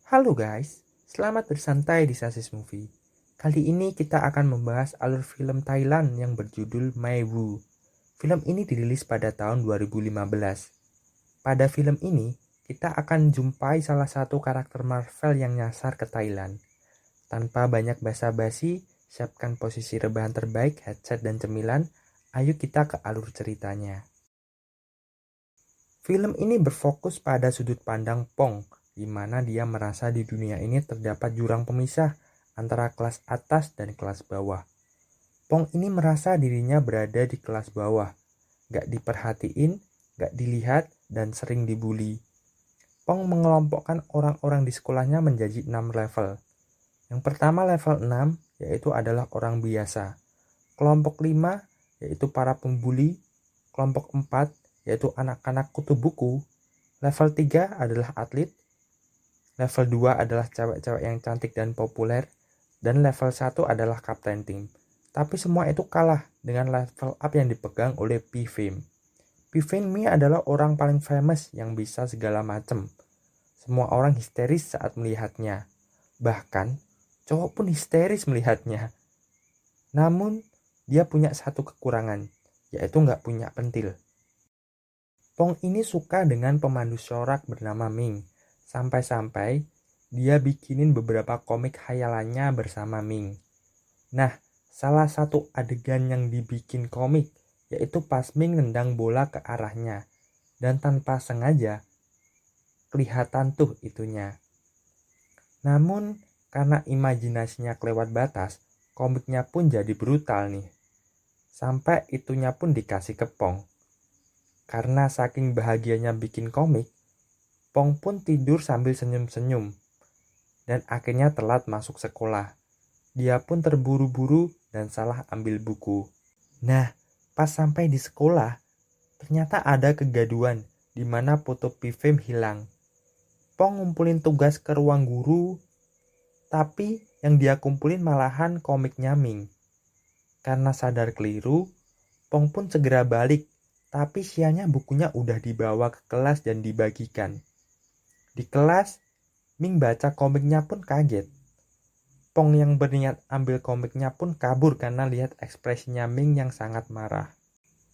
Halo guys, selamat bersantai di Sasis Movie. Kali ini kita akan membahas alur film Thailand yang berjudul My Woo. Film ini dirilis pada tahun 2015. Pada film ini, kita akan jumpai salah satu karakter Marvel yang nyasar ke Thailand. Tanpa banyak basa-basi, siapkan posisi rebahan terbaik, headset dan cemilan. Ayo kita ke alur ceritanya. Film ini berfokus pada sudut pandang Pong, di mana dia merasa di dunia ini terdapat jurang pemisah antara kelas atas dan kelas bawah. Pong ini merasa dirinya berada di kelas bawah, gak diperhatiin, gak dilihat, dan sering dibully. Pong mengelompokkan orang-orang di sekolahnya menjadi 6 level. Yang pertama level 6, yaitu adalah orang biasa. Kelompok 5, yaitu para pembuli. Kelompok 4, yaitu anak-anak kutu buku. Level 3 adalah atlet. Level 2 adalah cewek-cewek yang cantik dan populer. Dan level 1 adalah kapten tim. Tapi semua itu kalah dengan level up yang dipegang oleh P-Fame. P-Fame ini adalah orang paling famous yang bisa segala macem. Semua orang histeris saat melihatnya. Bahkan, cowok pun histeris melihatnya. Namun, dia punya satu kekurangan, yaitu nggak punya pentil. Pong ini suka dengan pemandu sorak bernama Ming. Sampai-sampai dia bikinin beberapa komik khayalannya bersama Ming. Nah, salah satu adegan yang dibikin komik yaitu pas Ming nendang bola ke arahnya. Dan tanpa sengaja, kelihatan tuh itunya. Namun, karena imajinasinya kelewat batas, komiknya pun jadi brutal nih. Sampai itunya pun dikasih ke Pong. Karena saking bahagianya bikin komik, Pong pun tidur sambil senyum-senyum. Dan akhirnya telat masuk sekolah. Dia pun terburu-buru dan salah ambil buku. Nah, pas sampai di sekolah, ternyata ada kegaduhan di mana foto P-Fame hilang. Pong ngumpulin tugas ke ruang guru, tapi yang dia kumpulin malahan komiknya Ming. Karena sadar keliru, Pong pun segera balik, tapi sianya bukunya udah dibawa ke kelas dan dibagikan. Di kelas, Ming baca komiknya pun kaget. Pong yang berniat ambil komiknya pun kabur karena lihat ekspresinya Ming yang sangat marah.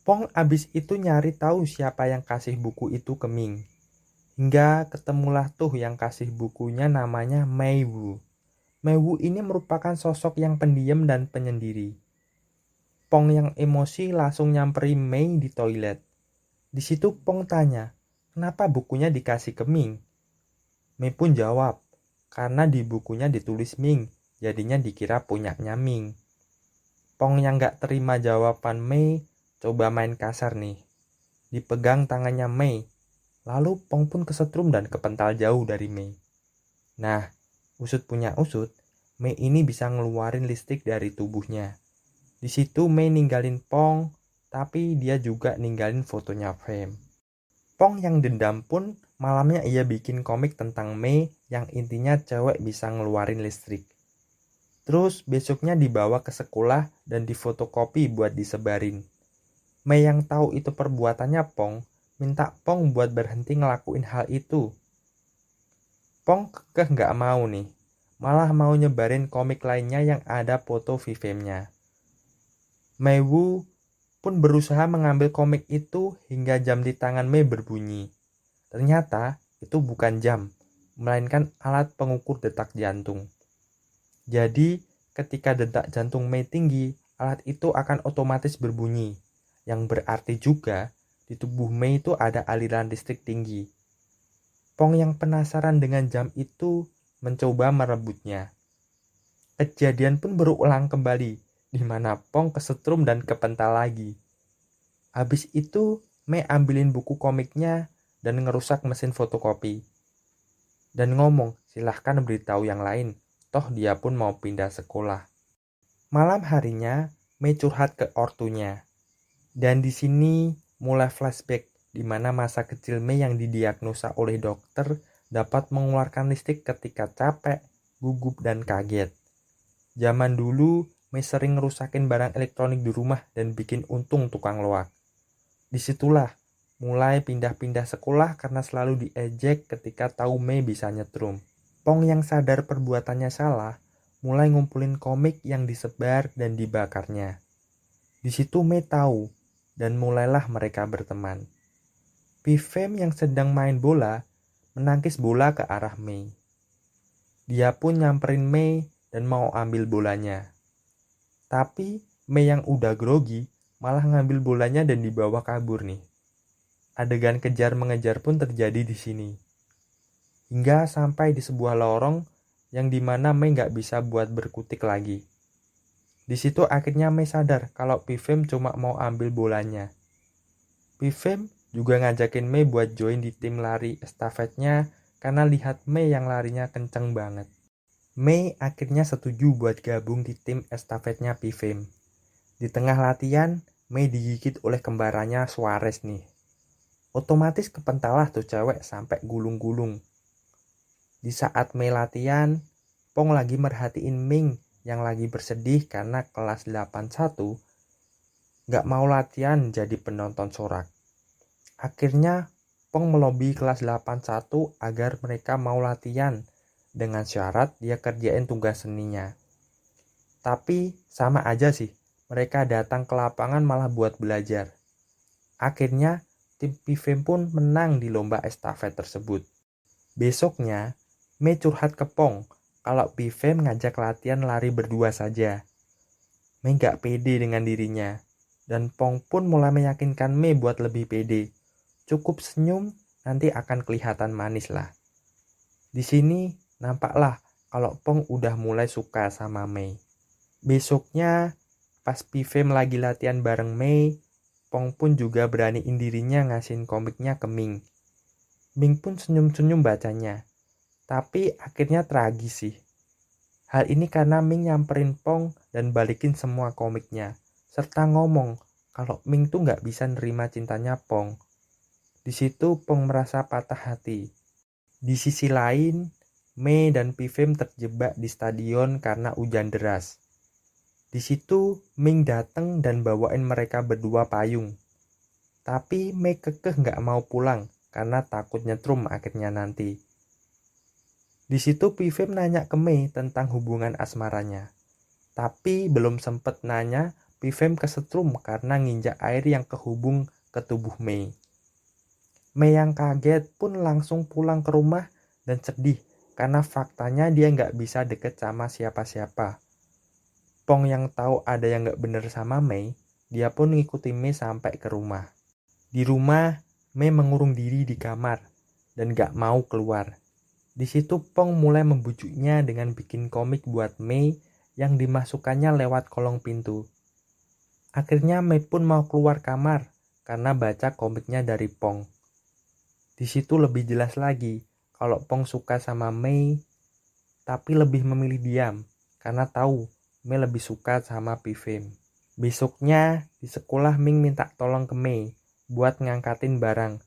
Pong abis itu nyari tahu siapa yang kasih buku itu ke Ming. Hingga ketemulah tuh yang kasih bukunya namanya Mei Wu. Mei Wu ini merupakan sosok yang pendiam dan penyendiri. Pong yang emosi langsung nyamperin Mei di toilet. Di situ Pong tanya, kenapa bukunya dikasih ke Ming? Mei pun jawab, karena di bukunya ditulis Ming, jadinya dikira punyanya Ming. Pong yang gak terima jawaban Mei, coba main kasar nih. Dipegang tangannya Mei, lalu Pong pun kesetrum dan kepental jauh dari Mei. Nah, usut punya usut, Mei ini bisa ngeluarin listrik dari tubuhnya. Di situ Mei ninggalin Pong, tapi dia juga ninggalin fotonya Fame. Pong yang dendam pun malamnya ia bikin komik tentang Mei yang intinya cewek bisa ngeluarin listrik. Terus besoknya dibawa ke sekolah dan difotokopi buat disebarin. Mei yang tahu itu perbuatannya Pong, minta Pong buat berhenti ngelakuin hal itu. Pong kekeh nggak mau nih, malah mau nyebarin komik lainnya yang ada foto Vivem-nya. Mei Wu pun berusaha mengambil komik itu hingga jam di tangan Mei berbunyi. Ternyata itu bukan jam, melainkan alat pengukur detak jantung. Jadi, ketika detak jantung Mei tinggi, alat itu akan otomatis berbunyi, yang berarti juga di tubuh Mei itu ada aliran listrik tinggi. Pong yang penasaran dengan jam itu mencoba merebutnya. Kejadian pun berulang kembali, di mana Pong kesetrum dan kepental lagi. Habis itu, Mei ambilin buku komiknya dan ngerusak mesin fotokopi. Dan ngomong, silahkan beritahu yang lain. Toh dia pun mau pindah sekolah. Malam harinya, Mei curhat ke ortunya. Dan di sini mulai flashback di mana masa kecil Mei yang didiagnosa oleh dokter dapat mengeluarkan listrik ketika capek, gugup, dan kaget. Zaman dulu, Mei sering ngerusakin barang elektronik di rumah dan bikin untung tukang loak. Disitulah mulai pindah-pindah sekolah karena selalu diejek ketika tahu Mei bisa nyetrum. Pong yang sadar perbuatannya salah, mulai ngumpulin komik yang disebar dan dibakarnya. Di situ Mei tahu, dan mulailah mereka berteman. Pifem yang sedang main bola, menangkis bola ke arah Mei. Dia pun nyamperin Mei dan mau ambil bolanya. Tapi Mei yang udah grogi, malah ngambil bolanya dan dibawa kabur nih. Adegan kejar-mengejar pun terjadi di sini. Hingga sampai di sebuah lorong yang dimana Mei nggak bisa buat berkutik lagi. Di situ akhirnya Mei sadar kalau Pifem cuma mau ambil bolanya. Pifem juga ngajakin Mei buat join di tim lari estafetnya karena lihat Mei yang larinya kenceng banget. Mei akhirnya setuju buat gabung di tim estafetnya Pifem. Di tengah latihan, Mei digigit oleh kembarannya Suarez nih. Otomatis kepentalah tuh cewek sampai gulung-gulung. Di saat Mei latihan, Pong lagi merhatiin Ming yang lagi bersedih karena kelas 81 gak mau latihan jadi penonton sorak. Akhirnya Pong melobi kelas 81 agar mereka mau latihan dengan syarat dia kerjain tugas seninya. Tapi sama aja sih, mereka datang ke lapangan malah buat belajar. Akhirnya tim Pifem pun menang di lomba estafet tersebut. Besoknya, Mei curhat ke Pong kalau Pifem ngajak latihan lari berdua saja. Mei gak pede dengan dirinya, dan Pong pun mulai meyakinkan Mei buat lebih pede. Cukup senyum, nanti akan kelihatan manis lah. Di sini nampaklah kalau Pong udah mulai suka sama Mei. Besoknya, pas Pifem lagi latihan bareng Mei, Pong pun juga beraniin dirinya ngasihin komiknya ke Ming. Ming pun senyum-senyum bacanya. Tapi akhirnya tragis sih. Hal ini karena Ming nyamperin Pong dan balikin semua komiknya. Serta ngomong kalau Ming tuh gak bisa nerima cintanya Pong. Di situ Pong merasa patah hati. Di sisi lain, Mei dan Pifem terjebak di stadion karena hujan deras. Di situ Ming datang dan bawain mereka berdua payung. Tapi Mei kekeh gak mau pulang karena takut nyetrum akhirnya nanti. Di situ Pifem nanya ke Mei tentang hubungan asmaranya. Tapi belum sempet nanya, Pifem kesetrum karena nginjak air yang kehubung ke tubuh Mei. Mei yang kaget pun langsung pulang ke rumah dan sedih karena faktanya dia nggak bisa deket sama siapa-siapa. Pong yang tahu ada yang nggak bener sama Mei, dia pun ngikutin Mei sampai ke rumah. Di rumah, Mei mengurung diri di kamar dan nggak mau keluar. Di situ Pong mulai membujuknya dengan bikin komik buat Mei yang dimasukkannya lewat kolong pintu. Akhirnya Mei pun mau keluar kamar karena baca komiknya dari Pong. Di situ lebih jelas lagi kalau Pong suka sama Mei, tapi lebih memilih diam karena tahu Mei lebih suka sama Pifem. Besoknya di sekolah Ming minta tolong ke Mei buat ngangkatin barang,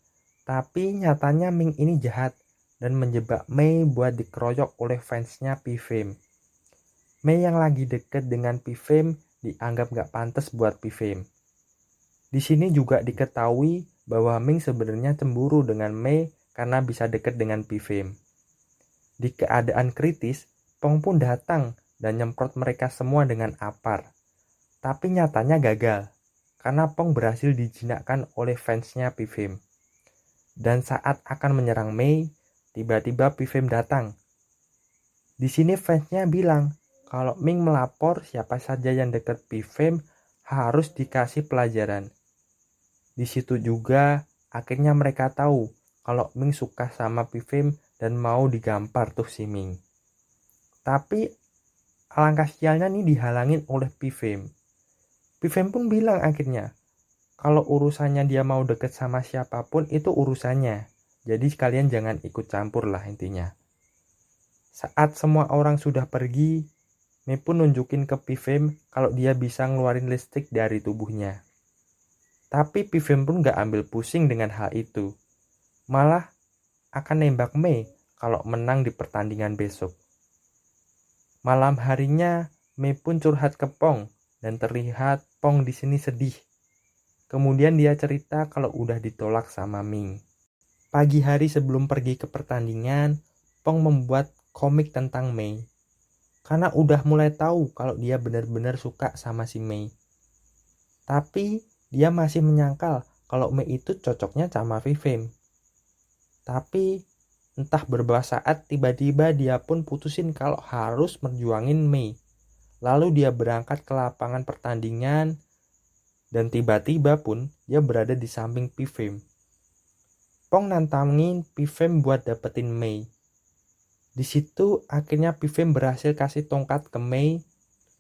tapi nyatanya Ming ini jahat dan menjebak Mei buat dikeroyok oleh fansnya Pifem. Mei yang lagi deket dengan Pifem dianggap gak pantas buat Pifem. Di sini juga diketahui bahwa Ming sebenarnya cemburu dengan Mei karena bisa deket dengan Pifem. Di keadaan kritis, Pong pun datang dan nyemprot mereka semua dengan apar. Tapi nyatanya gagal, karena Pong berhasil dijinakkan oleh fansnya Pifem. Dan saat akan menyerang Mei, tiba-tiba Pifem datang. Di sini fansnya bilang kalau Ming melapor siapa saja yang dekat Pifem harus dikasih pelajaran. Di situ juga akhirnya mereka tahu kalau Ming suka sama Pifem dan mau digampar tuh si Ming. Tapi alangkah sialnya nih dihalangin oleh Pifem. Pifem pun bilang akhirnya kalau urusannya dia mau deket sama siapapun itu urusannya. Jadi kalian jangan ikut campur lah intinya. Saat semua orang sudah pergi, Mei pun nunjukin ke Pifem kalau dia bisa ngeluarin listrik dari tubuhnya. Tapi Pifem pun gak ambil pusing dengan hal itu. Malah akan nembak Mei kalau menang di pertandingan besok. Malam harinya Mei pun curhat ke Pong dan terlihat Pong di sini sedih. Kemudian dia cerita kalau udah ditolak sama Ming. Pagi hari sebelum pergi ke pertandingan, Pong membuat komik tentang Mei. Karena udah mulai tahu kalau dia benar-benar suka sama si Mei. Tapi dia masih menyangkal kalau Mei itu cocoknya sama Vivem. Tapi entah berapa saat tiba-tiba dia pun putusin kalau harus merjuangin Mei. Lalu dia berangkat ke lapangan pertandingan dan tiba-tiba pun dia berada di samping Vivem. Pong nantangin Vivem buat dapetin Mei. Di situ akhirnya Vivem berhasil kasih tongkat ke Mei.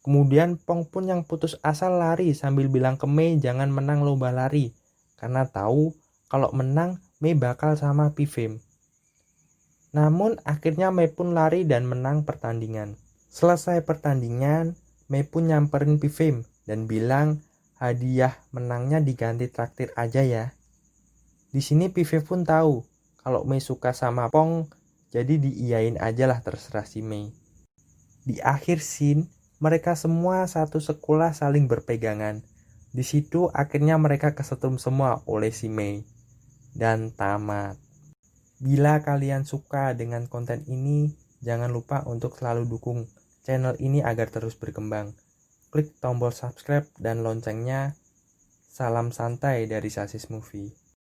Kemudian Pong pun yang putus asa lari sambil bilang ke Mei jangan menang lomba lari. Karena tahu kalau menang Mei bakal sama Vivem. Namun akhirnya Mei pun lari dan menang pertandingan. Selesai pertandingan, Mei pun nyamperin Vivem dan bilang hadiah menangnya diganti traktir aja ya. Di sini Vivem pun tahu kalau Mei suka sama Pong, jadi diiyain aja lah terserah si Mei. Di akhir scene, mereka semua satu sekolah saling berpegangan. Di situ akhirnya mereka kesetrum semua oleh si Mei. Dan tamat. Bila kalian suka dengan konten ini, jangan lupa untuk selalu dukung channel ini agar terus berkembang. Klik tombol subscribe dan loncengnya. Salam santai dari Sasis Movie.